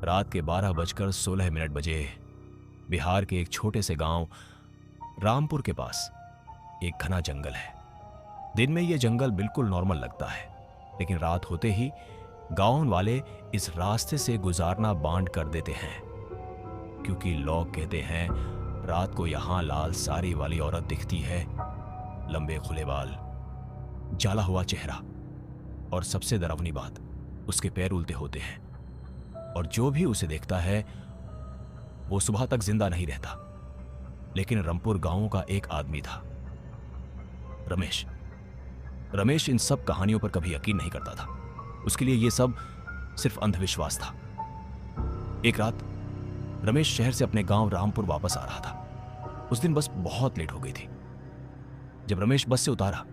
रात के 12:16 बजे बिहार के एक छोटे से गांव रामपुर के पास एक घना जंगल है। दिन में यह जंगल बिल्कुल नॉर्मल लगता है, लेकिन रात होते ही गांव वाले इस रास्ते से गुजारना बांट कर देते हैं, क्योंकि लोग कहते हैं रात को यहां लाल साड़ी वाली औरत दिखती है, लंबे खुले बाल, जाला हुआ चेहरा, और सबसे डरावनी बात, उसके पैर उल्टे होते हैं, और जो भी उसे देखता है वो सुबह तक जिंदा नहीं रहता। लेकिन रामपुर गांव का एक आदमी था, रमेश। रमेश इन सब कहानियों पर कभी यकीन नहीं करता था। उसके लिए यह सब सिर्फ अंधविश्वास था। एक रात रमेश शहर से अपने गांव रामपुर वापस आ रहा था। उस दिन बस बहुत लेट हो गई थी। जब रमेश बस से उतारा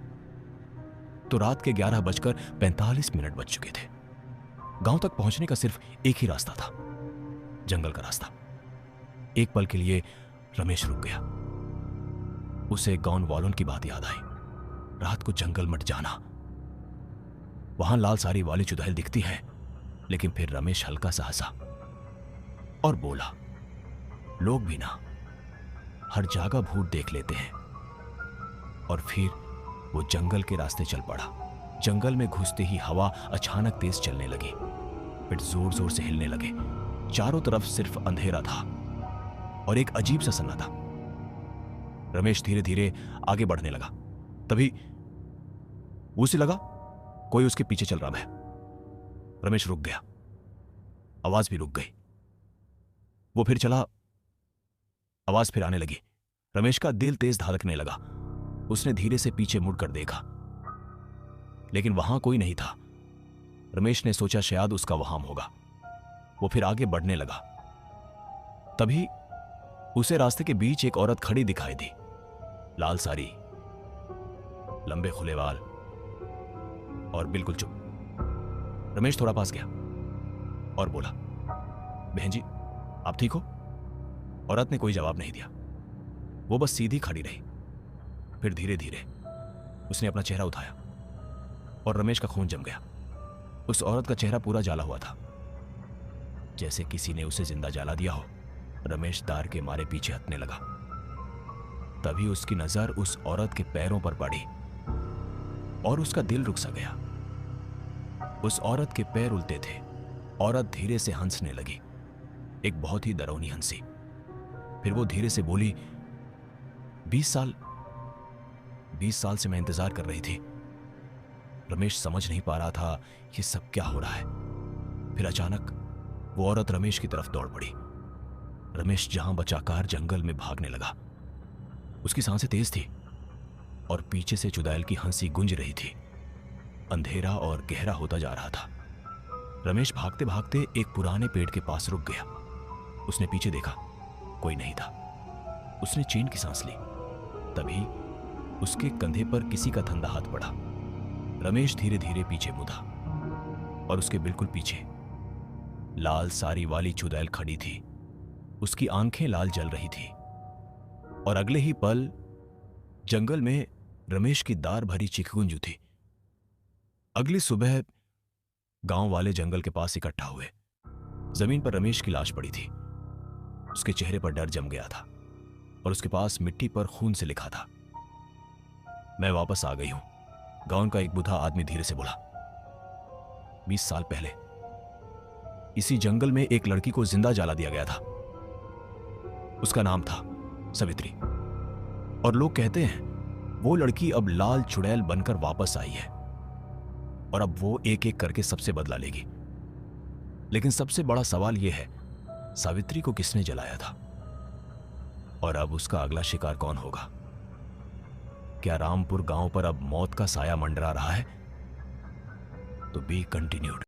तो रात के 11:45 बज चुके थे। गांव तक पहुंचने का सिर्फ एक ही रास्ता था, जंगल का रास्ता। एक पल के लिए रमेश रुक गया। उसे गांव वालों की बात याद आई, रात को जंगल मत जाना, वहां लाल साड़ी वाली चुड़ैल दिखती है। लेकिन फिर रमेश हल्का सा हंसा और बोला, लोग भी ना हर जगह भूत देख लेते हैं। और फिर वो जंगल के रास्ते चल पड़ा। जंगल में घुसते ही हवा अचानक तेज चलने लगी, फिर जोर जोर से हिलने लगे। चारों तरफ सिर्फ अंधेरा था और एक अजीब सा सन्नाटा। रमेश धीरे धीरे आगे बढ़ने लगा। तभी उसे लगा कोई उसके पीछे चल रहा है। रमेश रुक गया, आवाज भी रुक गई। वो फिर चला, आवाज फिर आने लगी। रमेश का दिल तेज धड़कने लगा। उसने धीरे से पीछे मुड़कर देखा, लेकिन वहां कोई नहीं था। रमेश ने सोचा शायद उसका वहां होगा। वो फिर आगे बढ़ने लगा। तभी उसे रास्ते के बीच एक औरत खड़ी दिखाई दी, लाल साड़ी, लंबे खुले बाल और बिल्कुल चुप। रमेश थोड़ा पास गया और बोला, बहन जी आप ठीक हो? औरत ने कोई जवाब नहीं दिया। वो बस सीधी खड़ी रही। फिर धीरे धीरे उसने अपना चेहरा उठाया और रमेश का खून जम गया। उस औरत का चेहरा पूरा जाला हुआ था, जैसे किसी ने उसे जिंदा जला दिया हो। रमेश डर के मारे पीछे हटने लगा। तभी उसकी नजर उस औरत के पैरों पर पड़ी और उसका दिल रुक सा गया। उस औरत के पैर उल्टे थे। औरत धीरे से हंसने लगी, एक बहुत ही डरावनी हंसी। फिर वो धीरे से बोली, 20 साल से मैं इंतजार कर रही थी। रमेश समझ नहीं पा रहा था ये सब क्या हो रहा है। फिर अचानक वो औरत रमेश की तरफ दौड़ पड़ी। रमेश जहां बचाकर जंगल में भागने लगा। उसकी सांसें तेज थी और पीछे से चुड़ैल की हंसी गूंज रही थी। अंधेरा और गहरा होता जा रहा था। रमेश भागते भागते एक पुराने पेड़ के पास रुक गया। उसने पीछे देखा, कोई नहीं था। उसने चैन की सांस ली। तभी उसके कंधे पर किसी का ठंडा हाथ पड़ा। रमेश धीरे धीरे पीछे मुड़ा और उसके बिल्कुल पीछे लाल साड़ी वाली चुड़ैल खड़ी थी। उसकी आंखें लाल जल रही थी और अगले ही पल जंगल में रमेश की दार भरी चीख गूंज उठी। अगली सुबह गांव वाले जंगल के पास इकट्ठा हुए। जमीन पर रमेश की लाश पड़ी थी। उसके चेहरे पर डर जम गया था और उसके पास मिट्टी पर खून से लिखा था, मैं वापस आ गई हूं। गांव का एक बूढ़ा आदमी धीरे से बोला, 20 साल पहले इसी जंगल में एक लड़की को जिंदा जला दिया गया था। उसका नाम था सावित्री। और लोग कहते हैं वो लड़की अब लाल चुड़ैल बनकर वापस आई है और अब वो एक एक करके सबसे बदला लेगी। लेकिन सबसे बड़ा सवाल यह है, सावित्री को किसने जलाया था और अब उसका अगला शिकार कौन होगा? क्या रामपुर गांव पर अब मौत का साया मंडरा रहा है? तो बी कंटिन्यूड।